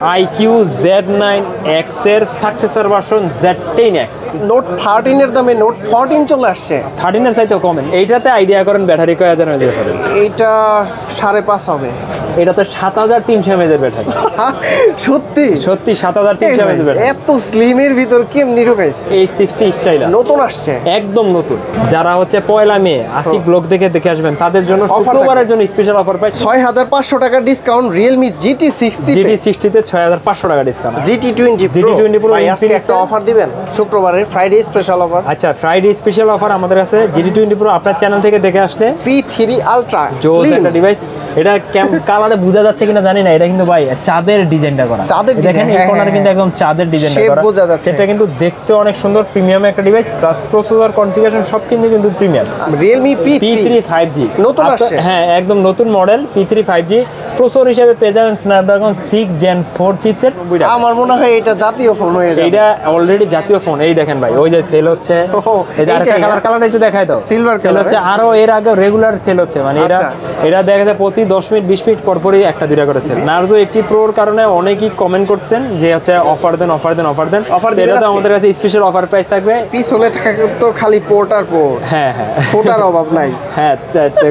IQ Z9X এর successor version Z10X। Note 13 এর দামে নোট 14 চলে আসছে। 13 এর চাইতেও কমেন। এইটাতে আইডিয়া করেন ব্যাটারি কয় হাজার এমএএইচ ব্যাটারি? এইটা 5.5 হবে। এটাতে 7300 এমএএইচ এর ব্যাটারি। সত্যি সত্যি 7300 এমএএইচ এর ব্যাটারি। এত স্লিমের ভিতর কেমনি ঢুকাইছে? এই 60 স্টাইল নতুন আসছে, একদম নতুন। যারা হচ্ছে পয়লা মে আসিক ব্লগ থেকে দেখে আসবেন তাদের জন্য শুক্রবারের জন্য স্পেশাল অফার পাই 6500 টাকা ডিসকাউন্ট। Realme GT60 তে 6500 টাকা ডিসকাউন্ট। GT20 Pro ভাই আজকে একটা অফার দিবেন শুক্রবারের ফ্রাইডে স্পেশাল অফার। আচ্ছা, ফ্রাইডে স্পেশাল অফার আমাদের কাছে GT20 Pro আপনার চ্যানেল থেকে দেখে আসলে P3 Ultra জোস একটা ডিভাইস। এটা কালারে বোঝা যাচ্ছে কিনা জানি না, এটা কিন্তু ভাই চাঁদের ডিজাইনটা করা। দেখেন এই কর্নারে কিন্তু একদম চাঁদের ডিজাইনটা করা, সেটা কিন্তু দেখতে অনেক সুন্দর। প্রিমিয়াম একটা ডিভাইস, প্লাস প্রসেসর কনফিগারেশন সব কিন্তু প্রিমিয়াম। Realme P3 5G নতুন আসছে। হ্যাঁ, একদম নতুন মডেল P3 5G। প্রসেসর হিসেবে পেয়ে যাবেন স্ন্যাপড্রাগন 6 Gen 4 চিপসেট। আমার মনে হয় এটা জাতীয় ফোন হয়ে যাবে। এটা অলরেডি জাতীয় ফোন। এই দেখেন ভাই, ওই যে সেল হচ্ছে, এই আরেকটা কালারটা একটু দেখাই দাও। সিলভার সেল হচ্ছে, আরো এর আগে রেগুলার সেল হচ্ছে। মানে এটা দেখা যায় প্রতি 10 মিনিট 20 মিনিট পর পরই একটা দুইটা করে সেল। নার্জো 80 প্রোর কারণে অনেকেই কমেন্ট করছেন যে হচ্ছে অফার দেন। এটা তো আমাদের কাছে স্পেশাল অফার প্রাইস থাকবে। পিছনে থাকে তো খালি পোর্ট আর পোর্ট। হ্যাঁ, পোর্টার অভাব নাই। হ্যাঁ,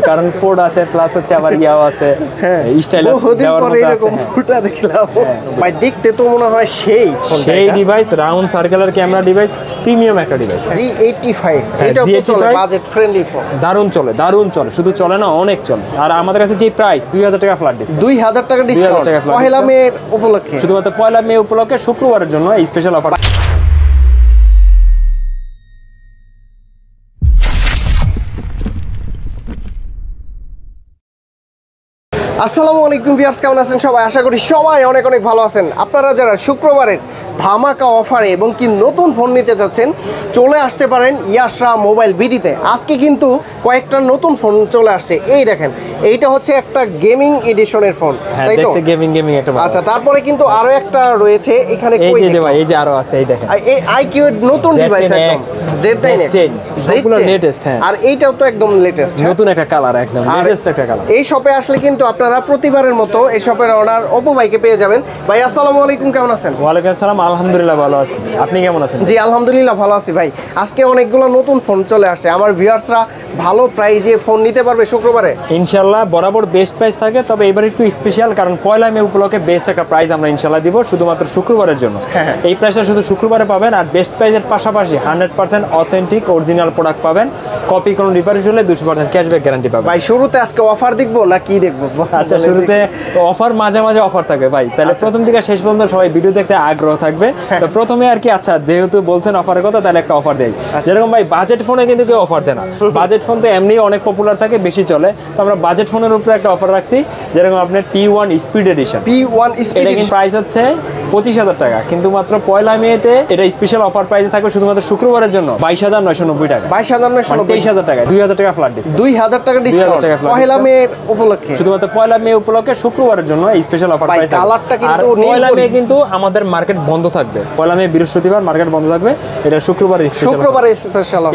কারণ পোর্ট আছে, প্লাস হচ্ছে আবার ইয়াও আছে, স্টাইল আছে। ভাই দেখতে তো মনে হয় সেই device, round circular camera device, premium একটা ডিভাইস। G85 এটা তো চলে বাজেট ফ্রেন্ডলি ফোন। দারুণ চলে, শুধু চলে না, অনেক চলে। আর আমাদের কাছে যে প্রাইস 2000 টাকা ফ্ল্যাট ডিসকাউন্ট। 2000 টাকা ডিসকাউন্ট পহেলা মে উপলক্ষে, শুধুমাত্র পয়লা মে উপলক্ষে শুক্রবারের জন্য এই স্পেশাল অফার। আসসালামু আলাইকুম ভিউয়ার্স, কেমন আছেন সবাই? আশা করি সবাই অনেক ভালো আছেন। আপনারা যারা শুক্রবারের ধামাকা অফারে এবং কি নতুন ফোন নিতে যাচ্ছেন, চলে আসতে পারেন ইয়াশরা মোবাইল বিডিতে। আজকে কিন্তু কয়েকটা নতুন ফোন চলে আসছে। এই দেখেন, এইটা হচ্ছে একটা গেমিং এডিশনের ফোন, তাই তো? গেমিং একটা। আচ্ছা, তারপরে কিন্তু আরো একটা রয়েছে এখানে। এই যে আরো আছে, এই দেখেন এই IQ এর নতুন ডিভাইস, একদম Z10X সবগুলো লেটেস্ট। হ্যাঁ, আর এইটাও তো একদম লেটেস্ট, নতুন একটা কালার, একদম লেটেস্ট একটা কালার। এই শপে আসলে কিন্তু আপনারা প্রতিবারের মতো এই শপের ওনার অপু ভাইকে পেয়ে যাবেন। ভাই আসসালামু আলাইকুম, কেমন আছেন? ওয়ালাইকুম আসসালাম, আলহামদুলিল্লাহ ভালো আছি। আপনি কেমন আছেন? জি আলহামদুলিল্লাহ ভালো আছি ভাই। আজকে অনেকগুলো নতুন ফোন চলে আসে। আমার ভিউয়ার্সরা ভালো প্রাইজে ফোন নিতে পারবে শুক্রবারে ইনশাআল্লাহ। বরাবর বেস্ট প্রাইস থাকে, তবে এবার একটু স্পেশাল, কারণ পয়লা মে উপলক্ষে বেস্ট একটা প্রাইস আমরা ইনশাআল্লাহ দিব শুধুমাত্র শুক্রবারের জন্য। এই প্রাইসটা শুধু শুক্রবারে পাবেন। আর বেস্ট প্রাইসের পাশাপাশি 100% অথেন্টিক অরিজিনাল প্রোডাক্ট পাবেন। কপি কোনো রিফারিশ হলে 200% ক্যাশব্যাক গ্যারান্টি পাবেন। ভাই শুরুতে আজকে অফার দেখবো না কি দেখবো? আচ্ছা, শুরুতে অফার, মাঝে অফার থাকবে ভাই। তাহলে প্রথম থেকে শেষ পর্যন্ত সবাই ভিডিও দেখতে আগ্রহ থাকবে। তো প্রথমে আর কি, আচ্ছা যেহেতু বলছেন অফারের কথা, তাহলে একটা অফার দেই। যেরকম ভাই বাজেট ফোনে কিন্তু কেউ অফার দেয় না। বাজেট ফোন তো এমনি অনেক পপুলার থাকে, বেশি চলে। তো আমরা বাজেট ফোনের উপরে একটা অফার রাখছি, যেরকম আপনার P1 স্পিড এডিশন। এটা কিন্তু প্রাইস হচ্ছে 25,000 টাকা, কিন্তু মাত্র পয়লা মেতে এটা স্পেশাল অফার প্রাইসে থাকবে শুধুমাত্র শুক্রবারের জন্য 22,990 টাকা। 22,990 টাকা, 2000 টাকা ফ্ল্যাট ডিসকাউন্ট। 2000 টাকা ডিসকাউন্ট পয়লা মে উপলক্ষে, শুধুমাত্র পয়লা মে উপলক্ষে শুক্রবারের জন্য এই স্পেশাল অফার প্রাইস। কালারটা কিন্তু পয়লা মে কিন্তু আমাদের মার্কেট বন্ধ থাকবে। পয়লা মে বৃহস্পতিবার মার্কেট বন্ধ থাকবে। এটা শুক্রবারে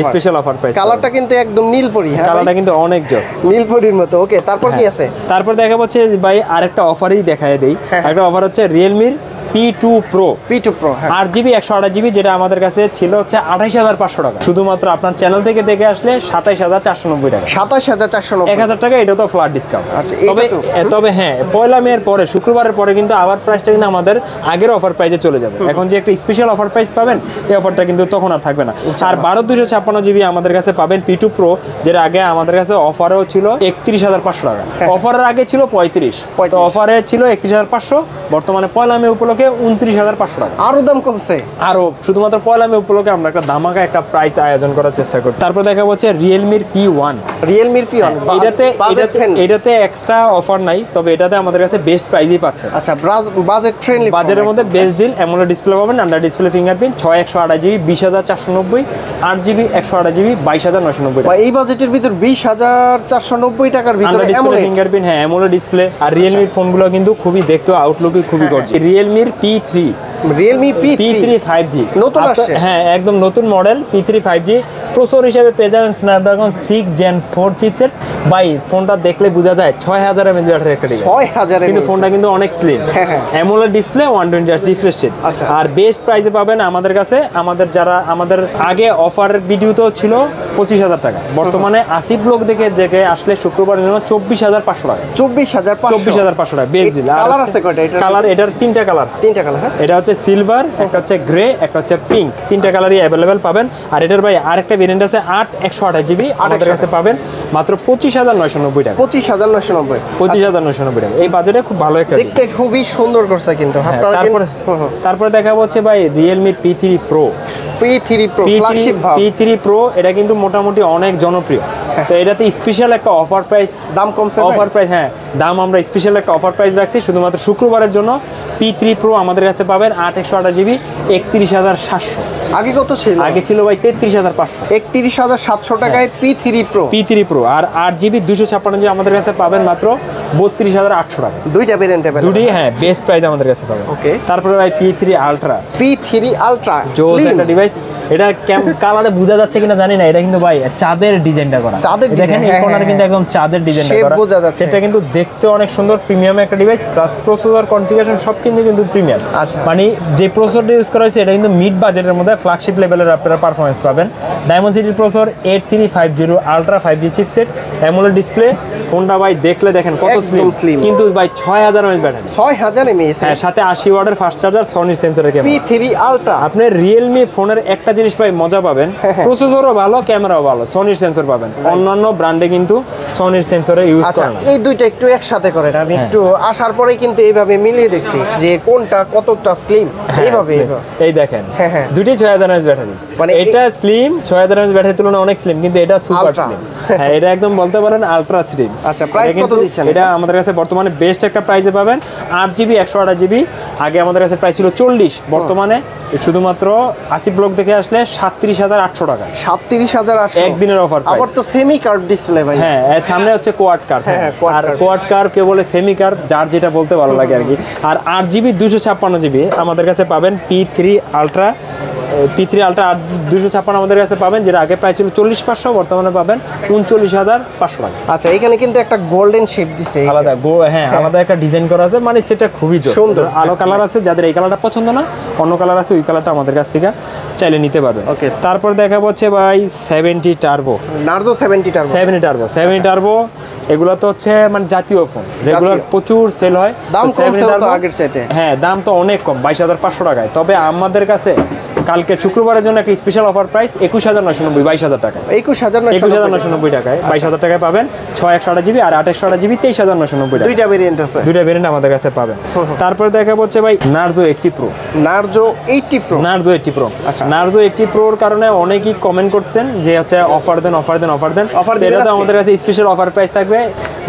স্পেশাল অফার প্রাইস। কালারটা কিন্তু একদম নীলপরি। হ্যাঁ, কালারটা কিন্তু অনেক জোস, নীলপরির মতো। ওকে, তারপর কি আছে? তারপর দেখা হচ্ছে ভাই আরেকটা অফারই দেখায় দেই। একটা অফার হচ্ছে Realme P2 Pro 8GB 128GB, যেটা আমাদের কাছে ছিল হচ্ছে 28,500 টাকা। শুধুমাত্র আপনার চ্যানেল থেকে দেখে আসলে 27,490 টাকা। 27,490, 1000 টাকা। এটা তো ফ্ল্যাট ডিসকাউন্ট। আচ্ছা, তবে হ্যাঁ, পয়লা মের পরে শুক্রবারের পরে কিন্তু আবার প্রাইসটা কিন্তু আমাদের আগের অফার প্রাইসে চলে যাবে। এখন যে একটা স্পেশাল অফার প্রাইস পাবেন, এই অফারটা কিন্তু তখন আর থাকবে না। আর 12/256GB আমাদের কাছে পাবেন P2 Pro, যেটা আগে আমাদের কাছে অফারেও ছিল 31,500 টাকা। অফারের আগে ছিল 35, তো অফারে ছিল 31,500, বর্তমানে পয়লা মে উপলক্ষে 29,500 টাকা। আরো দাম কমছে। আরো শুধুমাত্র পয়লা মে উপলক্ষে আমরা একটা ধামাকা একটা প্রাইস আয়োজন করার চেষ্টা করছি। তারপর দেখা হচ্ছে Realme P1। এটাতে এক্সট্রা অফার নাই, তবে এটাতে আমাদের কাছে বেস্ট প্রাইসই পাচ্ছেন। আচ্ছা, বাজেট ফ্রেন্ডলি, বাজেটের মধ্যে বেস্ট ডিল। অ্যামোলেড ডিসপ্লে পাবেন, under display fingerprint, 6/128GB 20,490, 8GB 128GB 22,990 টাকা। এই বাজেটের ভিতর 20,490 টাকার ভিতরে অ্যামোলেড ফিঙ্গারপ্রিন্ট, হ্যাঁ অ্যামোলেড ডিসপ্লে। আর Realme ফোনগুলো কিন্তু খুবই দেখতে আউটলুকই খুবই গর্জিয়াস। Realme P3 5G নতুন আসছে। হ্যাঁ, একদম নতুন মডেল P3 5G। প্রসেসর হিসেবে পেয়ে যাবেন স্ন্যাপড্রাগন 6 Gen 4 চিপসেট। ভাই ফোনটা দেখলে বোঝা যায় 6000 mAh ব্যাটারি একটা ডিভাইস, 6000 কিন্তু ফোনটা কিন্তু অনেক slim. AMOLED display 120 Hz refresh rate. আর বেস্ট প্রাইসে পাবেন আমাদের কাছে। আমাদের আগে অফার ভিডিওতেও ছিল 25000 টাকা, বর্তমানে আসিফ ব্লগ থেকে জেগে আসলে শুক্রবারের জন্য 24500 টাকা। 24500 টাকা বেস্ট ডিল। কালার আছে কয়টা? এটা কালার, এটার তিনটা কালার। হ্যাঁ, এটা হচ্ছে সিলভার, একটা হচ্ছে গ্রে, একটা হচ্ছে পিঙ্ক। তিনটা কালারই অ্যাভেলেবেল পাবেন। আর এটার ভাই আরেকটা ভেরিয়েন্ট আছে 8 128 জিবি, আমাদের কাছে পাবেন মাত্র 25990 টাকা। 25990 টাকা। এই বাজেটে খুব ভালো একটা দেখতে খুবই সুন্দর করছে কিন্তু। তারপরে দেখাবো হচ্ছে ভাই Realme P3 Pro। ফ্ল্যাগশিপ ভাব। P3 Pro এটা কিন্তু মোটামুটি অনেক জনপ্রিয়। তো এটাতে স্পেশাল একটা অফার প্রাইস, দাম কমছে অফার প্রাইস, হ্যাঁ দাম আমরা স্পেশাল একটা অফার প্রাইস রাখছি শুধুমাত্র শুক্রবারের জন্য। P3 Pro আমাদের কাছে পাবেন 8 128 জিবি 31700। আগে কত ছিল? আগে ছিল ভাই 33500। 31700 টাকায় P3 Pro। আর 8 জিবি 256 জিবি আমাদের কাছে পাবেন মাত্র 32800 টাকা। দুইটা ভেরিয়েন্ট अवेलेबल। দুটি, হ্যাঁ বেস্ট প্রাইস আমাদের কাছে পাবেন। ওকে। তারপরে ভাই P3 Ultra। জোস একটা ডিভাইস। এটা কালারে বোঝা যাচ্ছে কিনা জানি না, এটা কিন্তু ভাই চাঁদের ডিজাইনটা করা। দেখেন এই কর্নারে কিন্তু একদম চাঁদের ডিজাইনটা করা, সেটা কিন্তু দেখতে অনেক সুন্দর। প্রিমিয়াম একটা ডিভাইস, প্লাস প্রসেসর কনফিগারেশন সব কিন্তু প্রিমিয়াম। মানে যে প্রসেসরটা ইউজ করা হয়েছে এটা কিন্তু মিড বাজেটের মধ্যে ফ্ল্যাগশিপ লেভেলের আপনারা পারফরমেন্স পাবেন। Dimensity processor 8350 Ultra 5G chipset, AMOLED display. ফোনটা ভাই দেখলে দেখেন কত স্লিম, কিন্তু ভাই 6000 mAh ব্যাটারি। 6000 mAh, হ্যাঁ, সাথে 80 ওয়াটের ফাস্ট চার্জার, সনির সেন্সরের ক্যামেরা। P3 Ultra। আপনি Realme ফোনের একটা জিনিস ভাই মজা পাবেন, প্রসেসরও ভালো, ক্যামেরাও ভালো, সনির সেন্সর পাবেন। অন্যান্য ব্র্যান্ডে কিন্তু সনির সেন্সরে ইউজ করে না। এই দুইটা একটু একসাথে করেন। আমি একটু আসার পরেই কিন্তু এইভাবে মিলিয়ে দেখছি যে কোনটা কতটা স্লিম। এইভাবে এই দেখেন দুটি 6000 mAh ব্যাটারি, মানে এটা স্লিম 6000 mAh ব্যাটারির তুলনায় অনেক স্লিম, কিন্তু এটা সুপার স্লিম। হ্যাঁ, এটা একদম বলতে পারেন আলট্রা স্লিম। আচ্ছা, প্রাইস কত দিচ্ছেন? এটা আমাদের কাছে বর্তমানে বেস্ট একটা প্রাইসে পাবেন। 8 জিবি 128 জিবি, আগে আমাদের কাছে প্রাইস ছিল 40, বর্তমানে শুধুমাত্র আসিফ ব্লগ থেকে আসলে 37800 টাকা। 37800 একদিনের অফার প্রাইস। আবার তো সেমি কার্ভ ডিসপ্লে ভাই। হ্যাঁ, এর সামনে হচ্ছে কোয়াড কার্ভ। আর কোয়াড কার্ভ কে বলে সেমি কার্ভ, যার যেটা বলতে ভালো লাগে আর কি। আর 8 জিবি 256 জিবি আমাদের কাছে পাবেন P3 Ultra 256 আমাদের কাছে পাবেন, যেটা আগে প্রাইস ছিল 40500, বর্তমানে পাবেন 39500 টাকা। আচ্ছা, এখানে কিন্তু একটা গোল্ডেন শেপ দিছে আলাদা, আলাদা একটা ডিজাইন করা আছে, মানে সেটা খুবই সুন্দর। আলো কালার আছে, যাদের এই কালারটা পছন্দ না, অন্য কালার আছে, ওই কালারটা আমাদের কাছ থেকে চাইলে নিতে পারবেন। তারপর দেখাবো হচ্ছে ভাই 70 টার্বো, নার্জো 70 টার্বো। এগুলো তো হচ্ছে মানে জাতীয় ফোন, রেগুলার প্রচুর সেল হয়। দাম কমছে তো আগের চাইতে। হ্যাঁ, দাম তো অনেক কম, 22500 টাকায়। তবে আমাদের কাছে কালকে শুক্রবারের জন্য একটা স্পেশাল অফার প্রাইস 21990, 22000 টাকা। 21990 টাকায় 22000 টাকায় পাবেন 6 128 জিবি আর 8 128 জিবি 23990 টাকা। দুইটা ভেরিয়েন্ট আছে, দুইটা ভেরিয়েন্ট আমাদের কাছে পাবেন। তারপরে দেখাবো হচ্ছে ভাই নার্জো 80 প্রো। Narzo 80 pro. আচ্ছা, নার্জো 80 প্রোর কারণে অনেকেই কমেন্ট করছেন যে হচ্ছে অফার দেন। এটা তো আমাদের কাছে স্পেশাল অফার প্রাইস থাকবে।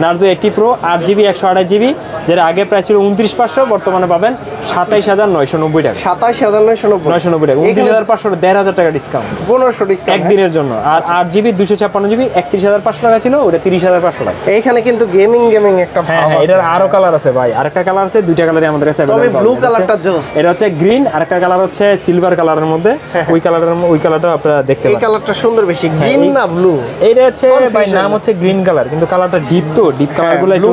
নার্জো 80 প্রো 8 জিবি 128 জিবি, যেটা আগে প্রাইস ছিল 29500, বর্তমানে পাবেন 27990 টাকা। 27990 টাকা, 29500, 1500 টাকা ডিসকাউন্ট, 1500 ডিসকাউন্ট একদিনের জন্য। আর 8 জিবি 256 জিবি 31500 টাকা ছিল, ওটা 30500 টাকা। এইখানে কিন্তু গেমিং একটা ভাব আছে। এটার আরো কালার আছে ভাই, আরেকটা কালার আছে, দুইটা কালারই আমাদের কাছে তবে ব্লু কালারটা জোস। এটা হচ্ছে গ্রিন, আরেকটা কালার হচ্ছে সিলভার কালারের মধ্যে। ওই কালারটা আপনারা দেখতে পাবেন। এই কালারটা সুন্দর বেশি, গ্রিন না ব্লু? এইটা হচ্ছে ভাই নাম হচ্ছে গ্রিন কালার, কিন্তু কালারটা ডিপ, তো ডিপ কালারগুলো একটু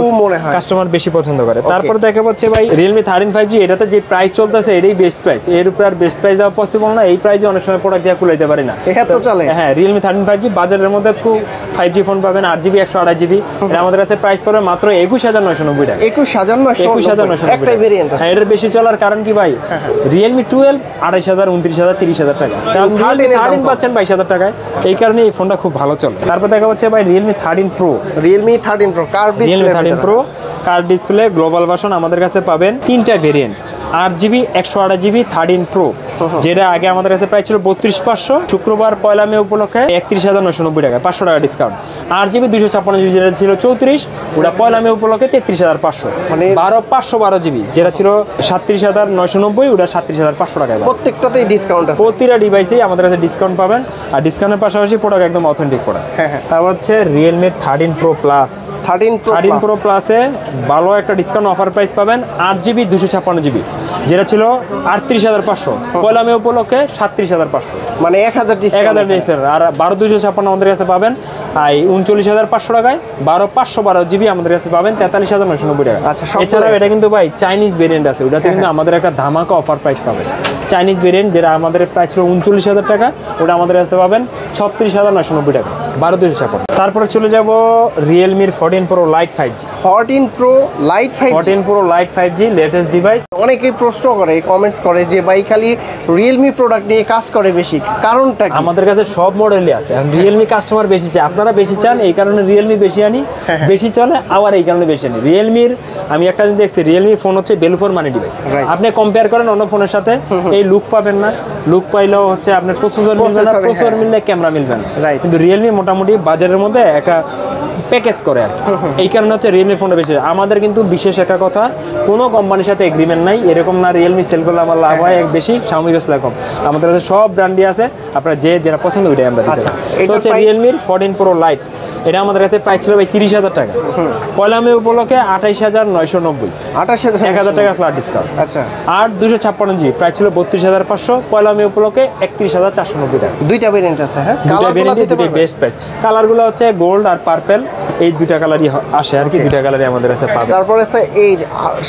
কাস্টমার বেশি পছন্দ করে। তারপরে দেখা হচ্ছে ভাই Realme 13 5G, এটাতে যে প্রাইস চলতেছে এটাই বেস্ট প্রাইস। এর উপরে আর বেস্ট প্রাইস দেওয়া পসিবল না। এই প্রাইসে অনেক সময় প্রোডাক্ট দিয়ে কুলাইতে পারি না। হ্যাঁ, Realme 13 5G বাজারের মধ্যে খুব 5G ফোন পাবেন, 8 জিবি 128 জিবি। এটা আমাদের কাছে প্রাইস পড়বে মাত্র 21990 টাকা। 21990 একটাই ভেরিয়েন্ট আছে। এটার বেশি চলার কারণ কি ভাই, Realme 12 28000 29000 30000 টাকা, তাহলে 13 পাচ্ছেন 22000 টাকায়। এই কারণে এই ফোনটা খুব ভালো চলে। তারপর দেখা হচ্ছে ভাই Realme 13 Pro। Curve display global version আমাদের কাছে পাবেন তিনটা ভেরিয়েন্ট। 8 জিবি 128 জিবি 13 Pro, যেটা আগে আমাদের কাছে প্রাইস ছিল 32500, শুক্রবার 1 মে উপলক্ষে 31990 টাকা, 500 টাকা ডিসকাউন্ট। 8 জিবি 256 জিবি যেটা ছিল 34, ওটা 1 মে উপলক্ষে 33500। মানে 512 জিবি যেটা ছিল 37990, ওটা 37500 টাকায়। প্রত্যেকটাতেই ডিসকাউন্ট আছে, প্রতিটা ডিভাইসেই আমাদের কাছে ডিসকাউন্ট পাবেন। আর ডিসকাউন্টের পাশাপাশি প্রোডাক্ট একদম অথেন্টিক প্রোডাক্ট। তারপর হচ্ছে Realme 13 Pro Plus। 13 Pro Plus-এ ভালো একটা ডিসকাউন্ট অফার প্রাইস পাবেন। 8 জিবি 256 জিবি যেটা ছিল 38,500 পয়লা মে উপলক্ষে 37,500, মানে 1000 1000 ডিসকাউন্ট। আর 12256 আমাদের কাছে পাবেন 39,500 টাকায়, 12/512 জিবি আমাদের কাছে পাবেন 43,990 টাকা। আচ্ছা, এছাড়াও এটা কিন্তু ভাই চাইনিজ ভেরিয়েন্ট আছে, ওটাতে কিন্তু আমাদের একটা ধামাকা অফার প্রাইস পাবেন। চাইনিজ ভেরিয়েন্ট যেটা আমাদের প্রাইস ছিল 39,000 টাকা, ওটা আমাদের কাছে পাবেন 36,990 টাকা, 12,256। তারপরে চলে যাব রিয়েলমির 14 pro light 5G। 14 pro light 5G 14 pro light 5G latest device. অনেকেই প্রশ্ন করে, কমেন্টস করে যে ভাই খালি রিয়েলমি প্রোডাক্ট নিয়ে কাজ করে বেশি, কারণটা কি? আমাদের কাছে সব মডেলই আছে, রিয়েলমি কাস্টমার বেশি চায়, আপনারা বেশি চান এই কারণে রিয়েলমি বেশি আনি, বেশি চলে আবার এই কারণে বেশি আনি। রিয়েলমির আমি একটা জিনিস দেখছি, রিয়েলমি ফোন হচ্ছে ভ্যালু ফর মানি ডিভাইস। আপনি কম্পেয়ার করেন অন্য ফোনের সাথে, এই লুক পাবেন না, লুক পাইলেও হচ্ছে আপনার প্রসেসর মিলবে না, প্রসেসর মিললে ক্যামেরা মিলবে না। কিন্তু রিয়েলমি মোটামুটি বাজারের মধ্যে একটা প্যাকেজ করে আর এই কারণে হচ্ছে রিয়েলমি ফোনটা বেশি। আমাদের কিন্তু বিশেষ একটা কথা, কোনো কোম্পানির সাথে এগ্রিমেন্ট নাই, এরকম না রিয়েলমি সেল করলে আমার লাভ হয় এক বেশি, শাওমি বেশি কম। আমাদের কাছে সব ব্র্যান্ডই আছে, আপনারা যেটা পছন্দ ওইটাই আমরা দিতে পারি। তো হচ্ছে রিয়েলমির 14 প্রো লাইট, এটা আমাদের কাছে প্রাইস ছিল ভাই 30,000 টাকা, পয়লা মে উপলক্ষে 28,990, 1000 টাকা ফ্ল্যাট ডিসকাউন্ট। আচ্ছা, আর 256 জিবি প্রাইস ছিল 32,500, পয়লা মে উপলক্ষে 31,490 টাকা। দুইটা ভেরিয়েন্ট আছে, হ্যাঁ, দুইটা ভেরিয়েন্টই দুটোই বেস্ট প্রাইস। কালারগুলো হচ্ছে গোল্ড আর পার্পল, এই দুইটা কালারই আসে আর কি, দুইটা কালারই আমাদের কাছে পাবেন। তারপরে আছে এই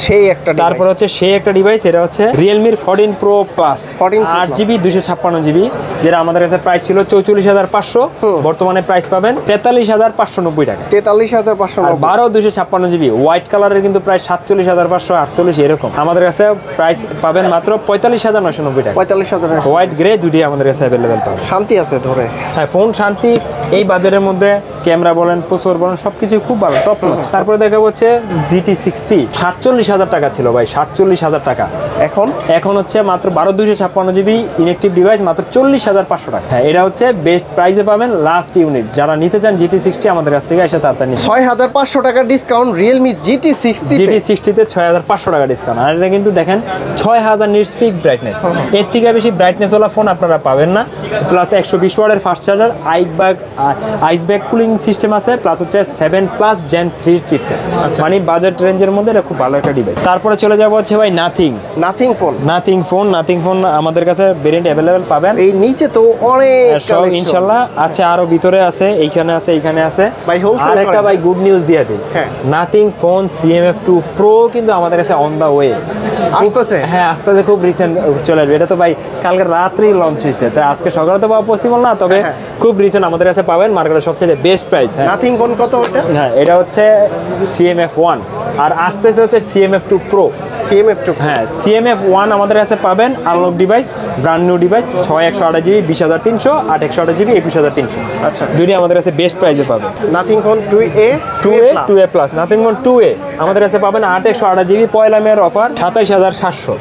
সেই একটা, তারপর হচ্ছে সেই একটা ডিভাইস, এটা হচ্ছে রিয়েলমির 14 প্রো প্লাস 8GB 256GB, যেটা আমাদের কাছে প্রাইস ছিল 44,500, বর্তমানে প্রাইস পাবেন 43,590 টাকা। 43,590। 12/256GB হোয়াইট কালারের কিন্তু প্রায় 47,500, 48 এরকম। আমাদের কাছে প্রাইস পাবেন মাত্র 45,990 টাকা। 45,000। হোয়াইট গ্রে দুটি আমাদের কাছে অ্যাভেলেবেল পাবেন। শান্তি আছে ধরে, হ্যাঁ, ফোন শান্তি, এই বাজারের মধ্যে ক্যামেরা বলেন, প্রসেসর বলেন, সবকিছু খুব ভালো, টপ নচ। তারপরে দেখা হচ্ছে GT60 47,000 টাকা ছিল ভাই, 47,000 টাকা। এখন হচ্ছে মাত্র 12/256GB ইনঅ্যাক্টিভ ডিভাইস মাত্র 40,500 টাকা। হ্যাঁ, এটা হচ্ছে বেস্ট প্রাইসে পাবেন, লাস্ট ইউনিট। যারা নিতে চান GT60 আমাদের কাছ থেকে এসে তাড়াতাড়ি 6,500 টাকা ডিসকাউন্ট রিয়েলমি GT60 তে 6,500 টাকা ডিসকাউন্ট। আর এটা কিন্তু দেখেন 6000 নিটস পিক ব্রাইটনেস, এর থেকে বেশি ব্রাইটনেস ওয়ালা ফোন আপনারা পাবেন না। প্লাস 120 ওয়াটের fast charger, ice bag cooling system আছে, প্লাস হচ্ছে 7+ Gen 3 চিপসেট। মানে বাজেট রেঞ্জের মধ্যে এটা খুব ভালো একটা ডিভাইস। তারপরে চলে যাব হচ্ছে ভাই নাথিং ফোন আমাদের কাছে ভেরিয়েন্ট अवेलेबल পাবেন। এই নিচে তো অনেক সব ইনশাআল্লাহ আছে, আরো ভিতরে আছে, এইখানে আছে, এইখানে আছে। আর একটা ভাই গুড নিউজ দিয়ে দিই, নাথিং ফোন CMF2 Pro কিন্তু আমাদের কাছে অন দা ওয়ে আসতেছে। হ্যাঁ, আসতেছে, খুব রিসেন্ট চলে আসবে। এটা তো ভাই কালকে রাত্রেই লঞ্চ হয়েছে, তাই আজকে সকালে তো পাওয়া পসিবল না, তবে খুব রিসেন্ট আমাদের কাছে পাবেন, মার্কেটের সবচেয়ে বেস্ট প্রাইস। হ্যাঁ, নাথিং ফোন কত ওটা? হ্যাঁ, এটা হচ্ছে CMF1 আর আসতেছে হচ্ছে CMF2 Pro। হ্যাঁ, CMF1 আমাদের কাছে পাবেন unlock device, brand new device, 6128GB 20,300, 8/128GB 21,300। আচ্ছা, দুইটা আমাদের কাছে বেস্ট প্রাইসে পাবেন। Nothing phone 2A plus, nothing phone 2A আমাদের কাছে পাবেন 8/128GB, পয়লা মের অফার 27,700,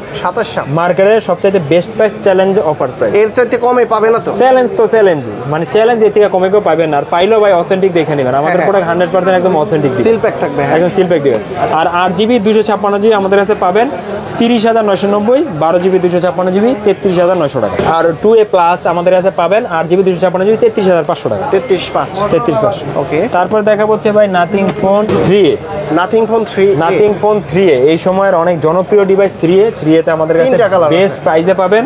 মার্কেটের সবচাইতে best price, challenge offer price. এর চাইতে কমে পাবে না তো? চ্যালেঞ্জ মানে চ্যালেঞ্জ, এর থেকে কমে কেউ পাবেন না। আর পাইলেও ভাই অথেন্টিক দেখে নেবেন, আমাদের প্রোডাক্ট 100% একদম অথেন্টিক, সিল প্যাক থাকবে, একদম সিল প্যাক দিবেন। আর 8GB 256GB আমাদের কাছে পাবেন 30,990, 12GB 256GB 33,900 টাকা। আর 2A প্লাস আমাদের কাছে পাবেন 8GB 256GB 33,500 টাকা, 33,500। ওকে, তারপর দেখা হচ্ছে ভাই nothing phone 3A। Nothing phone 3A এই সময়ের অনেক জনপ্রিয় ডিভাইস। 3A তে আমাদের কাছে বেস্ট প্রাইসে পাবেন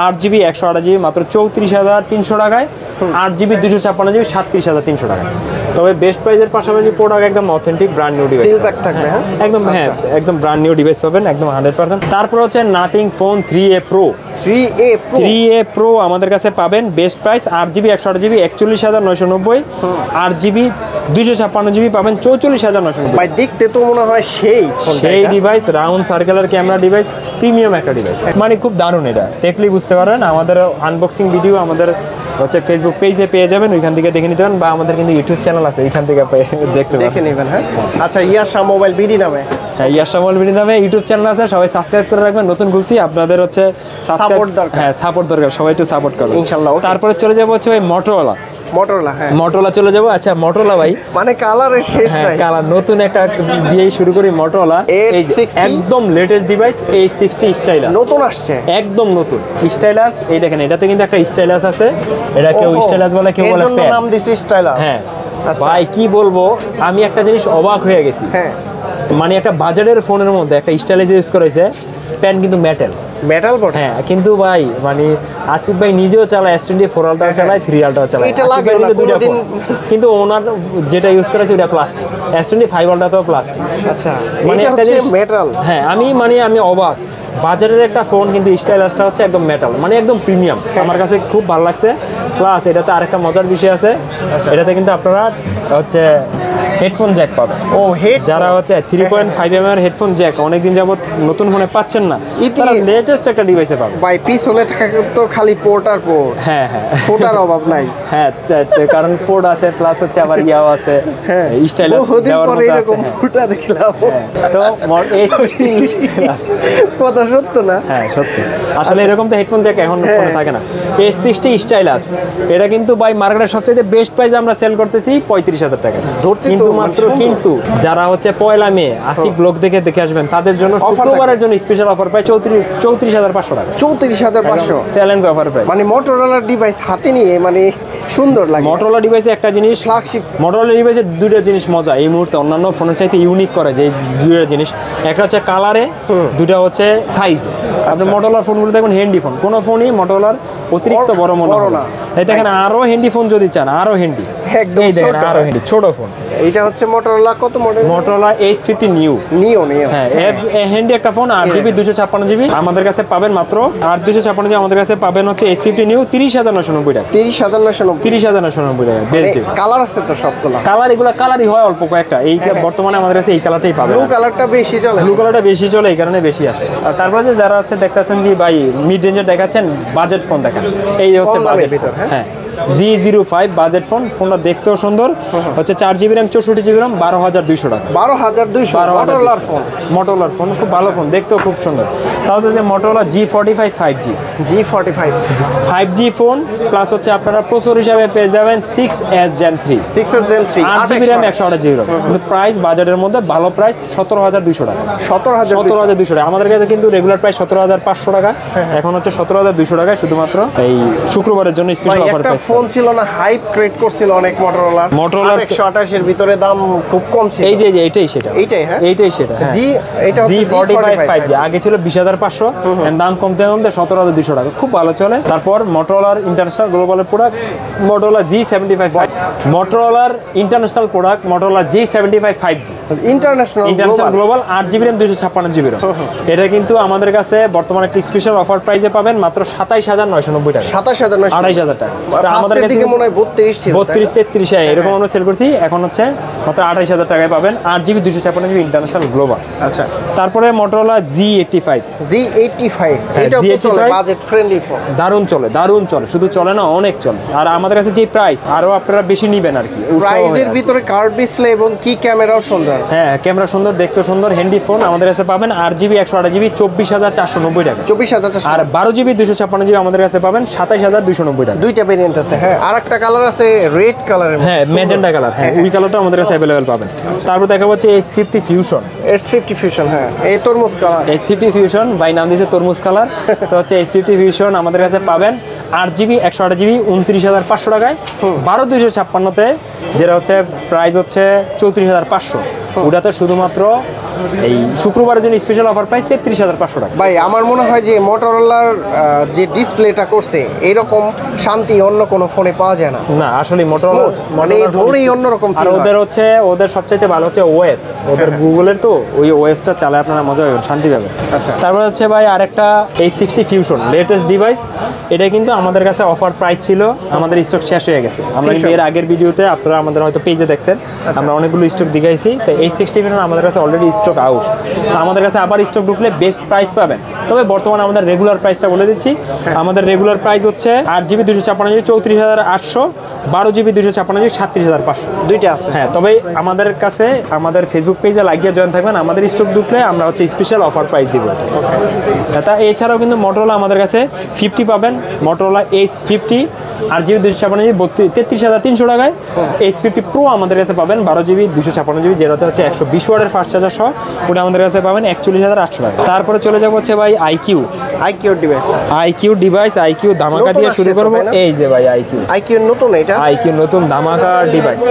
8GB 128GB মাত্র 34,300 টাকায়, 8GB 256GB 37,300 টাকা। তবে বেস্ট প্রাইসের পাশাপাশি প্রোডাক্ট একদম অথেন্টিক ব্র্যান্ড নিউ ডিভাইস থাকবে। একদম, হ্যাঁ, একদম ব্র্যান্ড নিউ ডিভাইস পাবেন, একদম 100%। তারপর হচ্ছে নাথিং ফোন 3A Pro আমাদের কাছে পাবেন best price, 8GB 128GB 41,990, 8GB 256GB পাবেন 44,990। ভাই দেখতে তো মনে হয় সেই device, round circular camera device, premium একটা ডিভাইস, মানে খুব দারুণ। এটা দেখলেই বুঝতে পারেন। আমাদের আনবক্সিং ভিডিও আমাদের হচ্ছে ফেসবুক পেজে পেয়ে যাবেন, ওইখান থেকে দেখে নিতে পারেন, বা আমাদের কিন্তু ইউটিউব চ্যানেল আছে, ওইখান থেকে দেখে নেবেন। হ্যাঁ, আচ্ছা, ইয়াশা মোবাইল বিডি নামে ইউটিউব চ্যানেল আছে, সবাই সাবস্ক্রাইব করে রাখবেন। নতুন খুলছি, আপনাদের হচ্ছে সাপোর্ট দরকার, সবাই একটু সাপোর্ট করবেন ইনশাআল্লাহ। তারপরে চলে যাবো হচ্ছে ভাই মোটরোলা চলে যাবো। আচ্ছা, মোটরোলা ভাই মানে কালারের শেষ নাই, কালার নতুন একটা দিয়েই শুরু করি। মোটরোলা একদম লেটেস্ট ডিভাইস, A60 স্টাইলাস নতুন আসছে, একদম নতুন স্টাইলাস। এই দেখেন, এটাতে কিন্তু একটা স্টাইলাস আছে, এটা কেউ স্টাইলাস বলে, কেউ বলে প্যাড, নাম দিছি স্টাইলাস। হ্যাঁ ভাই, কি বলবো, আমি একটা জিনিস অবাক হয়ে গেছি। হ্যাঁ, মানে একটা বাজারের ফোনের মধ্যে একটা স্টাইলাস ইউজ করেছে, প্যান কিন্তু মেটাল। মেটাল বটে। হ্যাঁ কিন্তু ভাই মানে আসিফ ভাই নিজেও চালায় S20 4 আলট্রা চালায় 3 আলট্রা চালায়, এটা আসিফ লাগবে ভাই না কিন্তু দুইটা কোনোদিন। ফোন, কিন্তু ওনার যেটা ইউজ করেছে ওটা প্লাস্টিক, S20 5 আলট্রা তো প্লাস্টিক। আচ্ছা মানে এটা একটা হচ্ছে জিনিস- মেটাল। হ্যাঁ আমি অবাক, বাজারের একটা ফোন কিন্তু স্টাইলাসটা হচ্ছে একদম মেটাল, মানে একদম প্রিমিয়াম। আমার কাছে খুব ভালো লাগছে। প্লাস এটাতে আরেকটা মজার বিষয় আছে, এটাতে কিন্তু আপনারা হচ্ছে হেডফোন জ্যাক পাবেন। ও হেড যারা হচ্ছে 3.5 mm এর হেডফোন জ্যাক অনেকদিন যাবত নতুন ফোনে পাচ্ছেন না, ইতি- তারা লেটেস্ট একটা ডিভাইসে পাবেন। ভাই পিছনে থাকে তো খালি পোর্ট আর পোর্ট, হ্যাঁ হ্যাঁ ফোটার অভাব নাই। হ্যাঁ কারণ পোর্ট আছে, প্লাস হচ্ছে আবার ইয়াও আছে, স্টাইলাস বহুদিন দেওয়ার পরে মতো আছে। এরকম ফোটা দেখলাম। তো A60 স্টাইলাস, কথা সত্য না? হ্যাঁ সত্যি, আসলে এরকম তো হেডফোন জ্যাক এখন ফোনে থাকে না। A60 স্টাইলাস এটা কিন্তু ভাই মার্কেটের সবচেয়ে বেস্ট প্রাইসে আমরা সেল করতেছি 35,000 টাকা। ধরতে তো কিন্তু মানে মাত্র সুন্দর। কিন্তু যারা হচ্ছে পয়লা মে আসিফ ব্লগ দেখে আসবেন তাদের জন্য Offer শুক্রবারের জন্য স্পেশাল অফার পাই 34,500 টাকা। 34,500। Challenge offer price. মানে মোটরোলার ডিভাইস হাতে নিয়ে মানে সুন্দর লাগে। মোটরোলা ডিভাইসে একটা জিনিস, ফ্ল্যাগশিপ মোটরোলা ডিভাইসের দুইটা জিনিস মজা এই মুহূর্তে অন্যান্য ফোনের চাইতে ইউনিক করে, যে এই দুইটা জিনিস, একটা হচ্ছে কালারে, দুইটা হচ্ছে সাইজে। আপনি মোটরোলার ফোনগুলো দেখুন হ্যান্ডি ফোন, কোনো ফোনই মোটরোলার অতিরিক্ত বড় মনে বড় হয় না। না। এই দেখেন আরো হ্যান্ডি ফোন যদি চান আরো হ্যান্ডি, একদম এই দেখেন ছোট। আরো হ্যান্ডি ছোট ফোন। এইটা হচ্ছে মোটরোলা কত মডেল? Motorola H50 new. নিও। হ্যাঁ হ্যান্ডি একটা ফোন 8GB 256GB আমাদের কাছে পাবেন মাত্র 8,256GB আমাদের কাছে পাবেন হচ্ছে H50 নিউ 30,990 টাকা। 30,990। 30,990 টাকা বেস্ট ডিল। কালার আছে তো সবগুলো? কালার এগুলা কালারই হয় অল্প কয়েকটা, এই বর্তমানে আমাদের কাছে এই কালারটাই পাবেন। ব্লু কালারটা বেশি চলে। ব্লু কালারটা বেশি চলে, এই কারণে বেশি আসে। তারপরে যে যারা হচ্ছে দেখতেছেন যে ভাই মিড রেঞ্জের দেখাচ্ছেন, বাজেট ফোন দেখেন, এই হচ্ছে কম দামের বাজেট ভিতর, ফোন। হ্যাঁ G05 বাজেট ফোন, ফোনটা দেখতেও সুন্দর, হচ্ছে 4GB RAM 64GB RAM 12,200 টাকা। 12,200 মোটরোলার ফোন। মোটরোলার ফোন খুব ভালো ফোন, দেখতেও খুব সুন্দর। তাহলে যে Motorola G45 5G, G45 5G phone, plus হচ্ছে আপনারা প্রসেসর হিসাবে পেয়ে যাবেন 6S Gen 3 6S Gen 3 8GB RAM 128GB RAM। কিন্তু প্রাইস বাজারের মধ্যে ভালো প্রাইস 17,200 টাকা। 17,200 17,200 টাকা। আমাদের কাছে কিন্তু রেগুলার প্রাইস 17,500 টাকা, এখন হচ্ছে 17,200 টাকায় শুধুমাত্র এই শুক্রবারের জন্য স্পেশাল অফার একটা প্রাইস। ফোন ছিল না হাইপ ক্রিয়েট করছিল অনেক মোটরোলার? মোটরোলার 128 এর ভিতরে দাম খুব কম ছিল। এই যে এটাই সেটা, এইটাই, হ্যাঁ? এইটাই সেটা। হ্যাঁ জি এটা হচ্ছে G45 5G, আগে ছিল 20,500, দাম কমতে কমতে 17,200 টাকা, খুব ভালো চলে। তারপর মোটরোলার ইন্টারন্যাশনাল গ্লোবালের প্রোডাক্ট মোটরোলা G75 মোটরোলার international product Motorola G75 5G international global 8GB RAM 256GB RAM। এটা কিন্তু আমাদের কাছে বর্তমানে একটা স্পেশাল অফার প্রাইসে পাবেন মাত্র 27,990 টাকা, 27,900 28,000 টাকা। তো আমাদের ফার্স্টের কাছে দিকে মনে হয় 32 ছিল। 32-33 এরকম আমরা সেল করছি, এখন হচ্ছে মাত্র 28,000 টাকায় পাবেন 8GB 256GB ইন্টারন্যাশনাল গ্লোবাল। আচ্ছা তারপরে মোটরোলা G85 G85 এটা তো চলে G85 বাজেট ফ্রেন্ডলি ফোন। দারুণ চলে, শুধু চলে না অনেক চলে। আর আমাদের কাছে যে প্রাইস আরো আপনারা বেশি নিবেন আর কি, উৎসাহ হয় প্রাইজের আর কি। ভিতরে কার্ভ ডিসপ্লে এবং কি ক্যামেরাও সুন্দর। হ্যাঁ ক্যামেরা সুন্দর, দেখতে সুন্দর, হ্যান্ডি ফোন আমাদের কাছে পাবেন 8GB 128GB 24,490 টাকা। 24,400 আর 12GB 256GB আমাদের কাছে পাবেন 27,290 টাকা। দুইটা ভেরিয়েন্ট আছে। হ্যাঁ আরেকটা কালার আছে রেড কালারের। হ্যাঁ ম্যাজেন্টা কালার, হ্যাঁ ওই কালারটা আমাদের কাছে অ্যাভেলেবেল পাবেন। তারপর দেখা হচ্ছে H50 ফিউশন। H50 ফিউশন, হ্যাঁ এই তরমুজ কালার। H50 ফিউশন ভাই নাম দিয়েছে তরমুজ কালার। তো হচ্ছে H50 ফিউশন আমাদের কাছে পাবেন 8GB 128GB 29,500 টাকায়। 12,256-তে যেটা হচ্ছে প্রাইস হচ্ছে 34,500, ওটাতে শুধুমাত্র এই শুক্রবারের জন্য স্পেশাল অফার প্রাইস 33,500 টাকা। ভাই আমার মনে হয় যে মোটরোলার যে ডিসপ্লেটা করছে এরকম শান্তি অন্য কোনো ফোনে পাওয়া যায় না। না আসলে মোটরোলা মানে ধরেই অন্যরকম আর ওদের সবচাইতে ভালো হচ্ছে ওএস, ওদের গুগলের তো ওই ওএসটা চালায় আপনারা মজা পাবেন, শান্তি পাবেন। আচ্ছা। তারপর হচ্ছে ভাই আরেকটা H60 ফিউশন লেটেস্ট ডিভাইস, এটা কিন্তু আমাদের কাছে অফার প্রাইস ছিল, আমাদের স্টক শেষ হয়ে গেছে। আমরা কিন্তু এর আগের ভিডিওতে আপনারা আমাদের হয়তো পেজে দেখছেন, আমরা অনেকগুলো স্টক দেখাইছি। তো H60 ফিউশন আমাদের কাছে অলরেডি স্টক আউট। তো আমাদের কাছে আবার স্টক ঢুকলে বেস্ট প্রাইস পাবেন। তবে বর্তমানে আমাদের রেগুলার প্রাইসটা বলে দিচ্ছি, আমাদের রেগুলার প্রাইস হচ্ছে 8GB 256GB 34,800, 12GB 256GB 37,500। দুইটা আছে। হ্যাঁ তবে আমাদের কাছে আমাদের ফেসবুক পেজে লাইক দিয়ে জয়েন থাকবেন, আমাদের স্টক ঢুকলে আমরা হচ্ছে স্পেশাল অফার প্রাইস দিব। তা এছাড়াও কিন্তু মোটরোলা আমাদের কাছে 50 পাবেন, মোটরোলা H50 8GB 256GB 33,300 টাকায়। S50 Pro আমাদের কাছে পাবেন 12GB 256GB, যেটাতে হচ্ছে 120 ওয়াটের ফাস্ট চার্জার সহ, ওটা আমাদের কাছে পাবেন 41,800 টাকা। তারপরে চলে যাবো হচ্ছে ভাই আইকিউ ডিভাইস। আইকিউ ধামাকা দিয়ে শুরু করবো। এই যে ভাই আইকিউ নতুন, এটা আইকিউ নতুন ধামাকা ডিভাইস।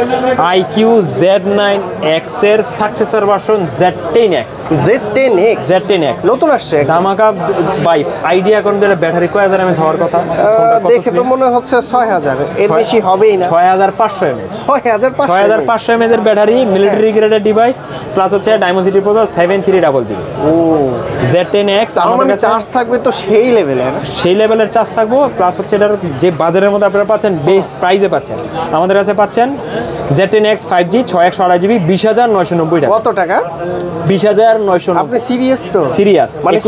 আইকিউ Z9X এর সাকসেসর ভার্সন Z10X নতুন আসছে ধামাকা ভাই। আইডিয়া কোন দিলে ব্যাটারি কয় হাজার এমএএইচ হওয়ার কথা? দেখে তো মনে হচ্ছে 6000, এর বেশি হবেই না। 6500 এমএএইচ 6500 এমএএইচ এর ব্যাটারি, মিলিটারি গ্রেডের ডিভাইস, প্লাস হচ্ছে ডায়মন্ডসিটি প্রসেসর 7300। ও Z10X আমাদের কাছে চার্জ থাকবে তো সেই লেভেলের চার্জ থাকবো, প্লাস হচ্ছে এটার যে বাজারের মধ্যে আপনারা পাচ্ছেন বেস্ট প্রাইসে পাচ্ছেন। আমাদের কাছে পাচ্ছেন Z10X 5G 6128GB 20,990 টাকা। কত টাকা? 20,990। আপনি সিরিয়াস তো? সিরিয়াস। মানে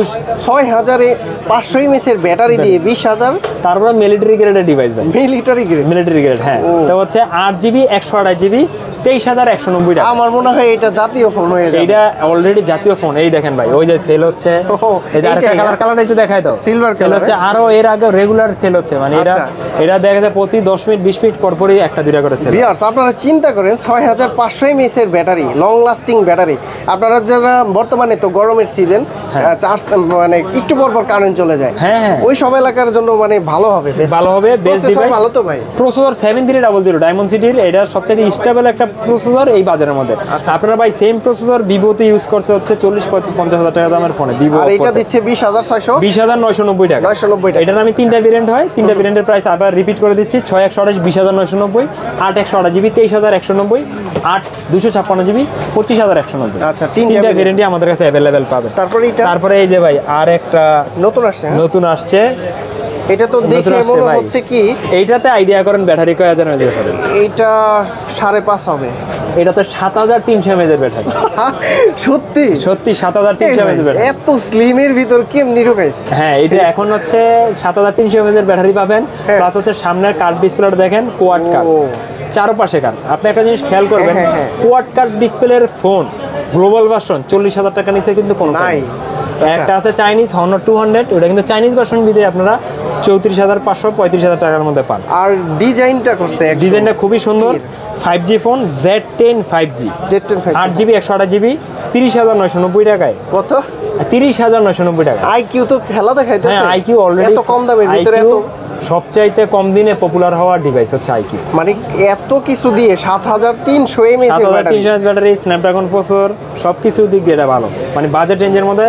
6500 mAh এর ব্যাটারি দিয়ে 20,000? তারপরে মিলিটারি গ্রেডের ডিভাইস ভাই। মিলিটারি গ্রেড, হ্যাঁ। তো হচ্ছে 8GB 128GB 23,190 টাকা। আমার মনে হয় এটা জাতীয় ফোন হয়ে যাবে। এটা অলরেডি জাতীয় ফোন। এই দেখেন ভাই, ওই যে সেল হচ্ছে, এই আরেকটা কালারটা একটু দেখাই দাও। সিলভার সেল হচ্ছে, আরো এর আগে রেগুলার সেল হচ্ছে, মানে এটা দেখা যায় প্রতি 10 মিনিট 20 মিনিট পর পরই একটা দুইটা করে সেল। ভিউয়ার্স, আপনারা চিন্তা করেন 6500 mAh এর ব্যাটারি, লং লাস্টিং ব্যাটারি। আপনারা যারা বর্তমানে তো গরমের সিজন, চার্জ মানে একটু পর পর কারেন্ট চলে যায়, হ্যাঁ, ওই সব এলাকার জন্য মানে ভালো হবে, বেস্ট ডিভাইস। ভালো তো ভাই। প্রসেসর 7300 ডায়মন্ডসিটির, এটা সবচেয়ে স্টেবল একটা প্রসেসর এই বাজারের মধ্যে। আপনারা ভাই সেম প্রসেসর ভিভোতে ইউজ করতে হচ্ছে 40-50 হাজার টাকা দামের ফোনে। ভিভো আর এটা দিচ্ছে 20,600 20,990 টাকা। 990 টাকা। এটার আমি তিনটা ভেরিয়েন্ট হয়, তিনটা ভেরিয়েন্টের প্রাইস আবার রিপিট করে দিচ্ছি। 6128 20,990, 8128GB 23,190, 8256GB 25,190। আচ্ছা, তিনটা ভেরিয়েন্টই আমাদের কাছে अवेलेबल পাবেন। তারপরে এই যে ভাই আর একটা নতুন আসছে। এটা তো দেখে মনে হচ্ছে কি, এইটাতে আইডিয়া করেন ব্যাটারি কয় হাজার এমএএইচ হবে? এইটা 5.5 হবে। এটা তো 7300 এমএএইচ এর ব্যাটারি। সত্যি 7300 এমএএইচ ব্যাটারি। এত স্লিমের ভিতর কেমনি ঢুকাইছে? হ্যাঁ, এটা এখন হচ্ছে 7300 এমএএইচ এর ব্যাটারি পাবেন, প্লাস হচ্ছে সামনের কার্ড ডিসপ্লেটা দেখেন, কোয়াড কার্ড, চারপাশে কার্ড। আপনি একটা জিনিস খেয়াল করবেন, কোয়াড কার্ড ডিসপ্লের ফোন গ্লোবাল ভার্সন 40,000 টাকা নিচে কিন্তু কোনো নাই। একটা আছে চাইনিজ Honor 200, ওটা কিন্তু চাইনিজ ভার্সন বিদে আপনারা 34,500 35,000 টাকার মধ্যে পান। আর ডিজাইনটা খুবই সুন্দর। 5G phone Z10 5G 8GB 128GB 30,990 টাকায়। কত? 30,990 টাকা। আইকিউ তো খেলা দেখাইতেছে। হ্যাঁ, আইকিউ অলরেডি এত কম দামের ভিতরে এত সবচাইতে কম দিনে পপুলার হওয়া ডিভাইস হচ্ছে আইকিউ। মানে এত কিছু দিয়ে 7300 mAh ব্যাটারি, স্ন্যাপড্রাগন প্রসেসর, সবকিছু দিক দিয়ে এটা ভালো। মানে বাজেট রেঞ্জের মধ্যে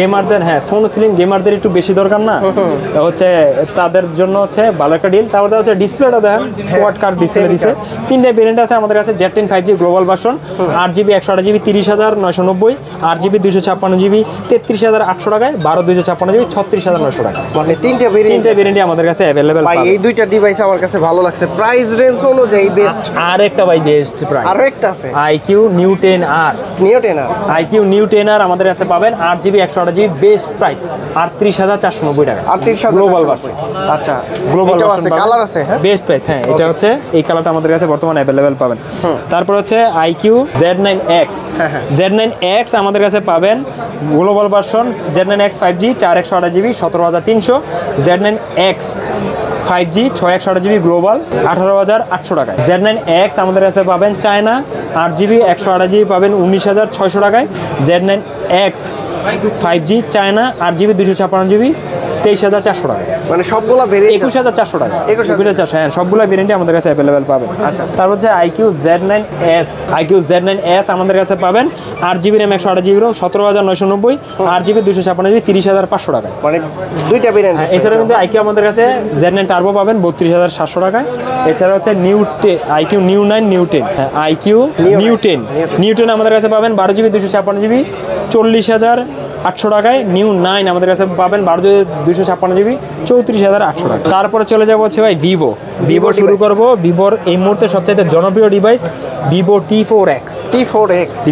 গেমারদের হ্যাঁ, ফোন স্লিম গেমারদের একটু বেশি দরকার না, হচ্ছে তাদের জন্য হচ্ছে ভালো একটা ডিল। তারপরে হচ্ছে ডিসপ্লেটা দেখেন, কোয়াড কার্ড ডিসপ্লে দিছে। তিনটা ভেরিয়েন্ট আছে আমাদের কাছে। Z10 5G global version 8GB 128GB 30,990, 8GB 256GB 33,800 টাকায়, 12 256GB 36,900 টাকা। মানে তিনটা ভেরিয়েন্ট আমাদের কাছে अवेलेबल ভাই। এই দুইটা ডিভাইস আমার কাছে ভালো লাগছে, প্রাইস রেঞ্জ অনুযায়ী বেস্ট। আরেকটা ভাই বেস্ট প্রাইস, আরেকটা আছে IQ new 10R। IQ new 10R আমাদের কাছে পাবেন 8GB 128GB বেস্ট প্রাইস 38,490 টাকা। 38,000 গ্লোবাল ভার্সন। আচ্ছা, গ্লোবাল ভার্সন কালার আছে, হ্যাঁ, বেস্ট প্রাইস। হ্যাঁ, এটা হচ্ছে এই কালারটা আমাদের কাছে বর্তমানে अवेलेबल পাবেন। তারপর হচ্ছে আইকিউ Z9X। Z9X আমাদের কাছে পাবেন global version Z9X 5G 4/128GB 17,300, Z9X 5G 6/128GB global 18,800 টাকায়। Z9X আমাদের কাছে পাবেন চায়না 8GB 128GB পাবেন 19,600 টাকায়। Z9X 5G China 8GB 256GB 23,400 টাকা। মানে সবগুলা ভেরিয়েন্ট 21,400 টাকা। 21,400, হ্যাঁ, সবগুলা ভেরিয়েন্টই আমাদের কাছে अवेलेबल পাবেন। আচ্ছা, তারপর হচ্ছে আইকিউ Z9S আমাদের কাছে পাবেন 8GB RAM 128GB ROM 17,990, 8GB 256GB 30,500 টাকা। মানে দুইটা ভেরিয়েন্ট। এছাড়া কিন্তু আইকিউ আমাদের কাছে Z9 টার্বো পাবেন 32,700 টাকায়। এছাড়া হচ্ছে iQOO Neo 9 Neo 10, iQOO Neo 10 আমাদের কাছে পাবেন 12GB 256GB 40,800 টাকায়। নিউ 9 আমাদের কাছে পাবেন 12GB 256GB 34,800 টাকা। তারপরে চলে যাবো হচ্ছে ভাই ভিভো শুরু করবো। ভিভোর এই মুহূর্তে সবচেয়ে জনপ্রিয় device Vivo T4X।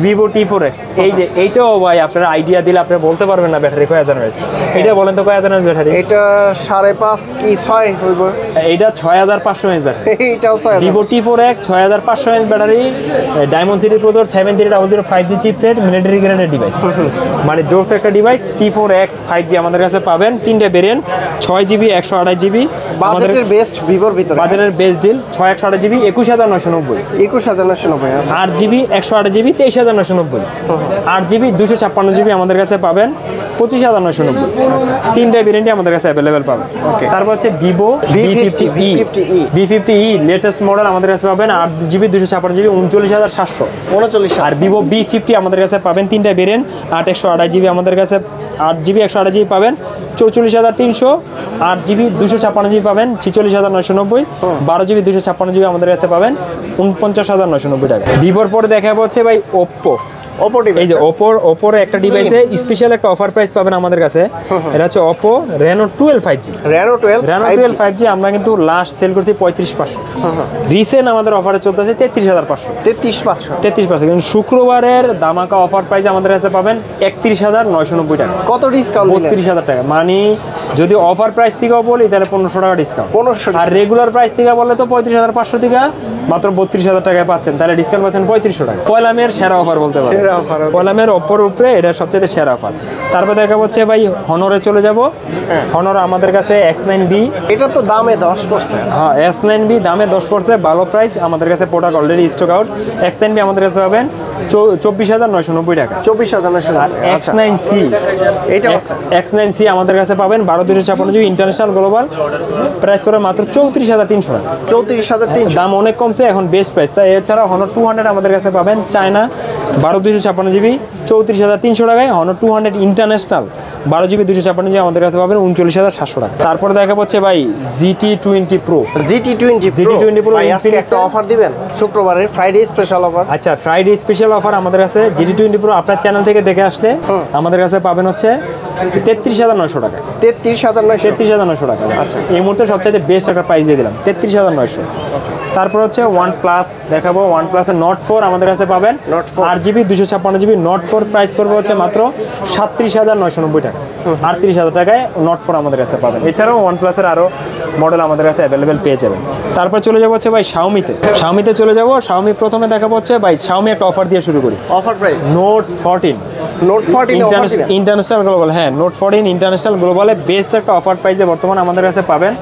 Vivo T4X এই যে এইটাও ভাই আপনারা আইডিয়া দিলে আপনারা বলতে পারবেন না ব্যাটারি কয় হাজার এমএএইচ। এটা বলেন তো কয় হাজার এমএএইচ ব্যাটারি? এটা 5.5 কি 6 হইব? এইটা 6500 এমএএইচ ব্যাটারি। এইটাও 6000। Vivo T4X 6500 mAh battery, diamond city processor, 7300 5G chipset, military গ্রেডের ডিভাইস, মানে জোস একটা ডিভাইস। T4X 5G আমাদের কাছে পাবেন, তিনটা ভেরিয়েন্ট, 6GB 128GB। বাজেটের বেস্ট ভিভোর ভিতরে, বাজারের বেস্ট ডিল 6 128GB 21990, 21990। আচ্ছা 8GB 128GB 23990, 8GB 256GB আমাদের কাছে পাবেন 25990। তিনটা ভেরিয়েন্টই আমাদের কাছে অ্যাভেলেবেল পাবেন। তারপর হচ্ছে ভিভো V50e লেটেস্ট মডেল আমাদের কাছে পাবেন 8GB 256GB 39700। আর ভিভো V50 আমাদের কাছে পাবেন তিনটা ভেরিয়েন্ট, 8 128GB আমাদের কাছে, 8GB 128GB পাবেন 44300, 8GB 256GB পাবেন 46990, 12GB 256GB আমাদের কাছে পাবেন 49990 টাকা। ভিভোর পরে দেখা হচ্ছে ভাই ওপ্পো। এই যে ওপোর একটা ডিভাইসে স্পেশাল একটা অফার প্রাইস পাবেন আমাদের কাছে। এটা হচ্ছে Oppo Reno 12 5G। Reno 12 5G আমরা কিন্তু লাস্ট সেল করছি 35,500। রিসেন্ট আমাদের অফারে চলতেছে 33,500। 33,500 কিন্তু শুক্রবারের দামাকা অফার প্রাইস আমাদের কাছে পাবেন 31,990 টাকা। কত ডিসকাউন্ট? 32,000 টাকা। মানে যদি অফার প্রাইস থেকে বলি তাহলে 1500 টাকা ডিসকাউন্ট। আর রেগুলার প্রাইস থেকে বললে তো 35,500 টাকা, মাত্র 32,000 টাকায় পাচ্ছেন, তাহলে ডিসকাউন্ট পাচ্ছেন 3500 টাকা। পয়লা মের সেরা অফার বলতে পারেন। পয়লামের ওপর উপরে এটা সবচেয়ে সেরা অফার। তারপর দেখা হচ্ছে ভাই হনরে চলে যাব। হনর আমাদের কাছে X9B, এটা তো দামে 10%। হ্যাঁ S9B দামে 10%, ভালো প্রাইস। আমাদের কাছে product already stock out. X9B আমাদের কাছে পাবেন 24,990 টাকা। 24,990। আর X9C, এটা X9C আমাদের কাছে পাবেন 12,256GB ইন্টারন্যাশনাল গ্লোবাল, প্রাইস করে মাত্র 34,300 টাকা। 34,300। দাম অনেক কমছে, এখন বেস্ট প্রাইস। তাই এছাড়া হনর 200 আমাদের কাছে পাবেন চায়না 12,256GB 34,300 টাকায়। হনর 200 ইন্টারন্যাশনাল 12GB 256GB আমাদের কাছে পাবেন 39,700 টাকা। তারপরে দেখা হচ্ছে ভাই GT20 Pro। GT20 Pro আজকে একটা অফার দিবেন শুক্রবারের ফ্রাইডে স্পেশাল অফার। আচ্ছা ফ্রাইডে স্পেশাল অফার আমাদের কাছে GT20 Pro আপনার চ্যানেল থেকে দেখে আসলে আমাদের কাছে পাবেন হচ্ছে 33,900 টাকা। 33,900 টাকা। আচ্ছা এই মুহূর্তে সবচেয়ে বেস্ট একটা প্রাইস দিয়ে দিলাম 33,900। তারপর হচ্ছে OnePlus দেখাবো। OnePlus এর Note 4 আমাদের কাছে পাবেন 8GB 256GB Note 4 প্রাইস পড়বে হচ্ছে মাত্র 37,990 টাকা। 38,000 টাকায় Note 4 আমাদের কাছে পাবেন। এছাড়াও OnePlus এর আরো মডেল আমাদের কাছে অ্যাভেলেবেল পেয়ে যাবেন। তারপর চলে যাবো হচ্ছে ভাই Xiaomi-তে চলে যাবো। Xiaomi প্রথমে দেখাবো হচ্ছে ভাই Xiaomi একটা অফার দিয়ে শুরু করি। Offer price Note 14 international global. হ্যাঁ Note 14 ইন্টারন্যাশনাল গ্লোবালে বেস্ট একটা অফার প্রাইসে বর্তমানে আমাদের কাছে পাবেন।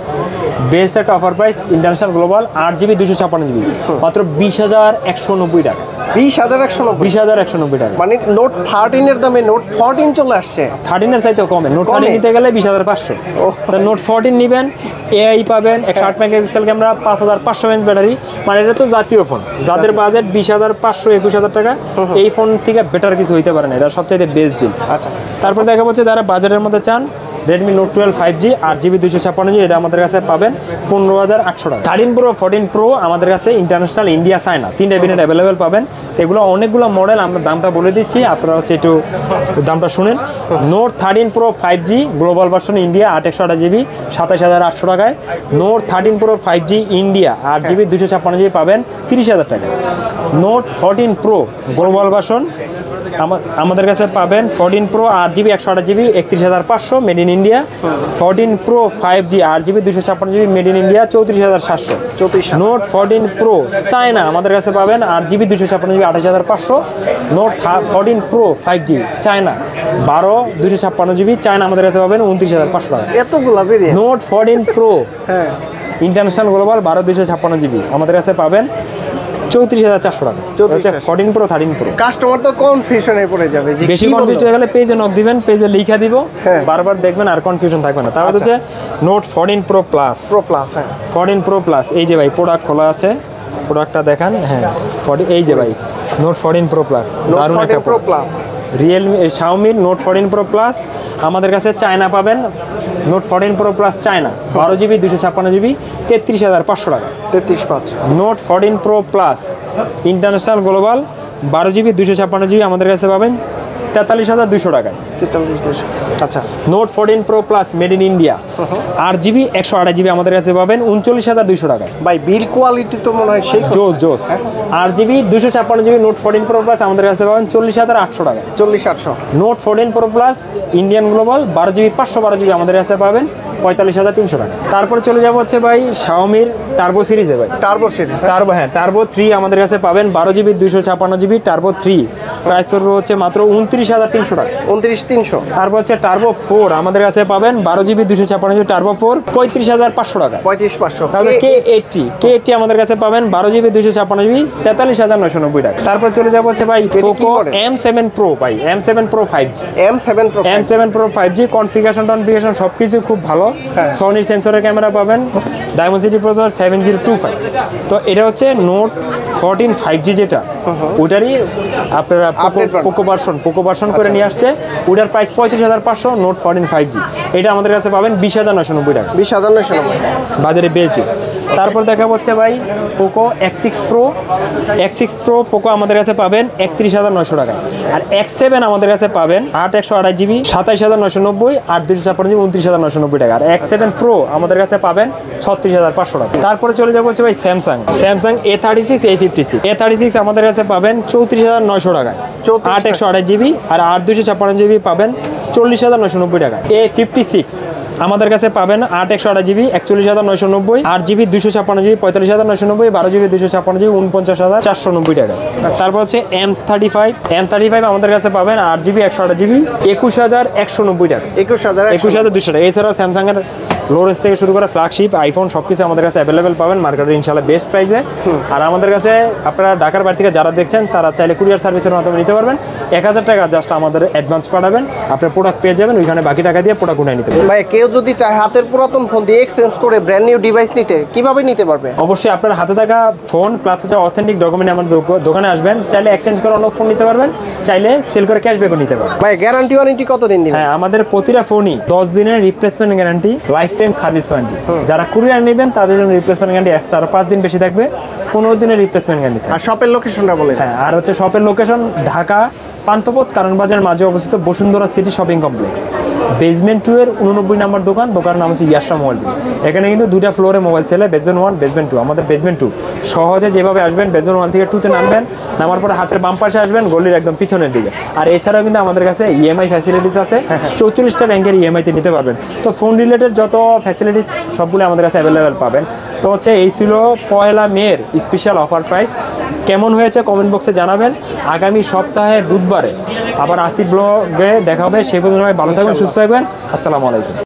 বেস্ট একটা offer price international global 8GB 256GB মাত্র 20,190 টাকা। 20,190 টাকা। মানে Note 13 এর দামে Note 14 চলে আসছে। 13 এর চাইতেও কমে। Note 13 নিতে গেলে 20,500। তো Note 14 নেবেন, AI পাবেন, 108 মেগাপিক্সেল ক্যামেরা, 5,500 mAh ব্যাটারি। মানে এটা তো জাতীয় ফোন, যাদের বাজেট 20,500 21,000 টাকা, এই ফোন থেকে বেটার কিছু হইতে পারে না। এটা সবচেয়ে বেস্ট ডিল। আচ্ছা তারপর দেখা হচ্ছে যারা বাজেটের মধ্যে চান Redmi Note 12 5G 8GB 256GB এটা আমাদের কাছে পাবেন 15,800 টাকা। 13 Pro 14 Pro আমাদের কাছে ইন্টারন্যাশনাল, ইন্ডিয়া, চায়না তিনটা ভেরিয়েন্ট অ্যাভেলেবেল পাবেন। তো এগুলো অনেকগুলো মডেল, আমরা দামটা বলে দিচ্ছি, আপনারা হচ্ছে একটু দামটা শুনেন। Note 13 Pro 5G global version India 8 128GB 27,800 টাকায়। Note 13 Pro 5G India 8GB 256GB পাবেন 30,000 টাকায়। Note 14 Pro গ্লোবাল ভার্সন আমাদের কাছে পাবেন 14 Pro 8GB 128GB 31,500 made in India. 14 Pro 5G 8GB 256GB made in India 34,700। Note 14 Pro China আমাদের কাছে পাবেন 8GB 256GB 28,500। Note 14 Pro 5G China 12 256GB China আমাদের কাছে পাবেন 29,500 টাকা। এতগুলা বেরিয়ে। Note 14 Pro international global 12 256GB আমাদের কাছে পাবেন 34,400 টাকা। 14 Pro 13 Pro। কাস্টমার তো কনফিউশনে পড়ে যাবে, যে বেশি কনফিউজ হয়ে গেলে পেজে নক দিবেন, পেজে লিখা দিব, বারবার দেখবেন আর কনফিউশন থাকবে না। তাহলে হচ্ছে Note 14 Pro Plus। 14 Pro Plus এই যে ভাই প্রোডাক্ট খোলা আছে, প্রোডাক্টটা দেখান। হ্যাঁ এই যে ভাই Note 14 Pro Plus দারুণ একটা Pro Plus। Xiaomi Note 14 Pro Plus আমাদের কাছে চায়না পাবেন। Note 14 Pro Plus China 12GB 256GB 33,500 টাকা। 33,500। Note 14 Pro Plus international global 12GB 256GB আমাদের কাছে পাবেন 43,200 টাকায়। 43,200। আচ্ছা, note 14 pro plus made in India 8GB 128GB আমাদের কাছে পাবেন 39,200 টাকায়। ভাই বিল কোয়ালিটি তো মনে হয় সেই জোস জোস। 8GB 256GB note 14 pro plus আমাদের কাছে পাবেন 40,800 টাকায়। 40,800। Note 14 pro plus Indian global 12GB 512GB আমাদের কাছে পাবেন 45,300 টাকা। তারপরে চলে যাবো হচ্ছে ভাই শাওমির টার্বো সিরিজে ভাই। Turbo series. টার্বো, হ্যাঁ টার্বো 3 আমাদের কাছে পাবেন 12GB 256GB টার্বো 3 প্রাইস পড়বে হচ্ছে মাত্র 29,300 টাকা। 29,300। তারপর হচ্ছে টার্বো 4 আমাদের কাছে পাবেন 12GB 256GB টার্বো 4 35,500 টাকা। 35,500। তারপরে K80 আমাদের কাছে পাবেন 12GB 256GB 43,990 টাকা। তারপর চলে যাবো হচ্ছে ভাই পোকো M7 Pro ভাই, M7 Pro 5G। M7 Pro 5G configuration সবকিছু খুব ভালো। সনির সেন্সরের ক্যামেরা পাবেন, ডায়মন্ড প্রসেসর 7025। তো এটা হচ্ছে নোট 14 5G যেটা, ওটারই আপনারা পোকো ভার্সন করে নিয়ে আসছে। ওটার প্রাইস 35,500, নোট 14 5G। এটা আমাদের কাছে পাবেন 20,990 টাকা। 20,990 বাজারে বেচে। তারপর দেখা হচ্ছে ভাই পোকো X6 Pro পোকো আমাদের কাছে পাবেন 31,900 টাকা। আর X7 আমাদের কাছে পাবেন 8/128GB 27,990, 8/256GB 29,990 টাকা। আর X7 Pro আমাদের কাছে পাবেন 36,500 টাকা। তারপরে চলে যাবো হচ্ছে ভাই স্যামসাং A36 A56 আমাদের কাছে পাবেন 34,900 টাকায়। 8/128GB আর 8/256GB পাবেন 40,990 টাকা। A56 আমাদের কাছে পাবেন 8/128GB 41,990, 8GB 256GB 45,990, 12GB 256GB 49,490 টাকা। তারপর হচ্ছে M35 আমাদের কাছে পাবেন 8GB 128GB 21,190 টাকা। 21,200 টাকা। এছাড়াও স্যামসাং এর লো রেঞ্জ থেকে শুরু করে ফ্ল্যাগশিপ আইফোন সবকিছু আমাদের কাছে অ্যাভেলেবেল পাবেন মার্কেটে ইনশাআল্লাহ বেস্ট প্রাইসে। আর আমাদের কাছে আপনারা ঢাকার বাইরে থেকে যারা দেখছেন তারা চাইলে কুরিয়ার সার্ভিসের মাধ্যমে নিতে পারবেন। 1,000 টাকা জাস্ট আমাদের অ্যাডভান্স পাঠাবেন, আপনার প্রোডাক্ট পেয়ে যাবেন, ওইখানে বাকি টাকা দিয়ে প্রোডাক্ট উঠাই নিতে পারবেন। ভাই কেউ যদি চায় হাতের পুরাতন ফোন দিয়ে এক্সচেঞ্জ করে ব্র্যান্ড নিউ ডিভাইস নিতে, কিভাবে নিতে পারবে? অবশ্যই আপনার হাতে থাকা ফোন প্লাস হচ্ছে অথেন্টিক ডকুমেন্ট আমাদের দোকানে আসবেন, চাইলে এক্সচেঞ্জ করে অন্য ফোন নিতে পারবেন, চাইলে সেল করে ক্যাশব্যাকও নিতে পারবেন। ভাই গ্যারান্টি ওয়ারেন্টি কতদিন দিবেন? হ্যাঁ, আমাদের প্রতিটা ফোনই 10 দিনের replacement guarantee, life time service warranty. যারা কুরিয়ার নেবেন তাদের জন্য রিপ্লেসমেন্ট গ্যারান্টি এক্সট্রা আরো 5 দিন বেশি থাকবে, 15 দিনের রিপ্লেসমেন্ট গ্যারান্টি। আর শপের লোকেশনটা বলেন। হ্যাঁ, আর হচ্ছে শপের লোকেশন ঢাকা পান্থপথ কারণ বাজার মাঝে অবস্থিত Bashundhara city shopping complex, basement 2 এর 89 নম্বর দোকানের নাম হচ্ছে ইয়াশরা মোবাইল। এখানে কিন্তু দুইটা ফ্লোরে মোবাইল সেলে, বেসমেন্ট 1 বেসমেন্ট 2। আমাদের বেসমেন্ট 2 সহজে যেভাবে আসবেন বেসমেন্ট 1 থেকে 2 তে নামবেন, নামার পরে হাতের বাম পাশে আসবেন গলির একদম পিছনের দিকে। আর এছাড়াও কিন্তু আমাদের কাছে ইএমআই ফ্যাসিলিটিস আছে, 44টা ব্যাংকের ইএমআইতে নিতে পারবেন। তো ফোন রিলেটেড যত ফ্যাসিলিটিস সবগুলো আমাদের কাছে অ্যাভেলেবেল পাবেন। তো হচ্ছে এই ছিল 1 মের স্পেশাল অফার প্রাইস। কেমন হয়েছে কমেন্ট বক্সে জানাবেন। আগামী সপ্তাহে বুধবারে আবার আসি ব্লগে দেখা হবে। সে পর্যন্ত ভালো থাকবেন, সুস্থ থাকবেন। আসসালামু আলাইকুম।